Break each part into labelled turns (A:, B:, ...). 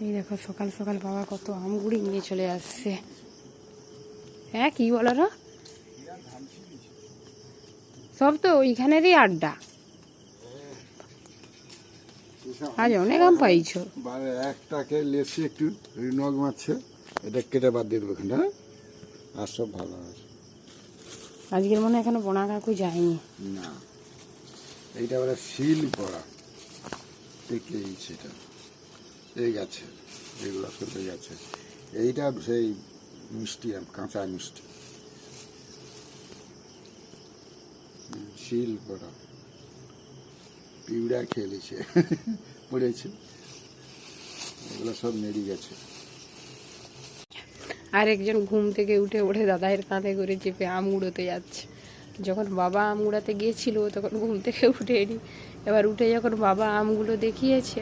A: এই দেখো সকাল সকাল বাবা কত আমগুড়ি নিয়ে চলে আসছে। হ্যাঁ কি বলো না, সব তো ওইখানেরই আড্ডা। আজ অনেক আম পাইছো।
B: একটাকে লেসি একটু নখ মারছে, এটা কেটে বাদ দিয়ে দেবো এখানটা। আর সব ভালো আছে।
A: আজকের মনে এখনো বোনা কাকু যায়নি
B: না, এইটা আবার শিল করা থেকে সেটা এই গাছে, এগুলো সব এই গাছে। এইটা সেই মিষ্টি আম, কাঁচা মিষ্টি শিল করা, পিউড়া খেলেছে পড়েছে, এগুলো সব মেরি গেছে।
A: আর একজন ঘুম থেকে উঠে উঠে দাদাইয়ের কাঁধে করে চেপে আম উড়োতে যাচ্ছে। যখন বাবা আম উড়াতে গিয়েছিল তখন ঘুম থেকে উঠেনি, এবার উঠে যখন বাবা আমগুলো দেখিয়েছে,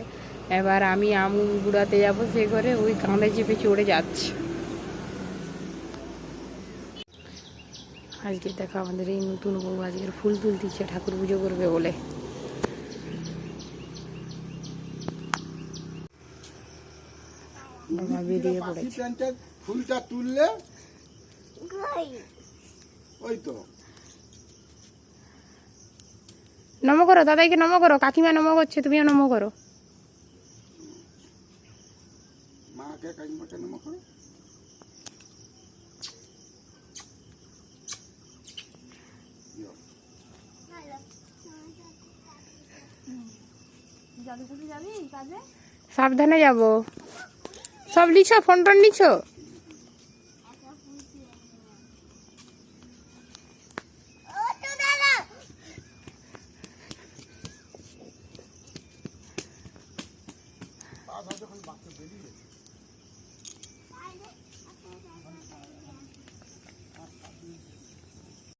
A: এবার আমি আম উড়াতে যাবো সে করে ওই কাঁধে চেপে চড়ে যাচ্ছে। আজকে দেখো আমাদের এই নতুন বউ আজকের ফুল তুলতেছে ঠাকুর পুজো করবে বলে। বাবা বেরিয়ে পড়েছে।
B: ফুলটা তুললে ওই তো
A: নমো করো, দাদাইকে নমো করো, কাকিমা নমো করছে, তুমিও নমো করো।
B: মাকে কাকিমাকে নমো করো।
A: সাবধানে যাব। সব লিছো, ফোন টোন নিছো?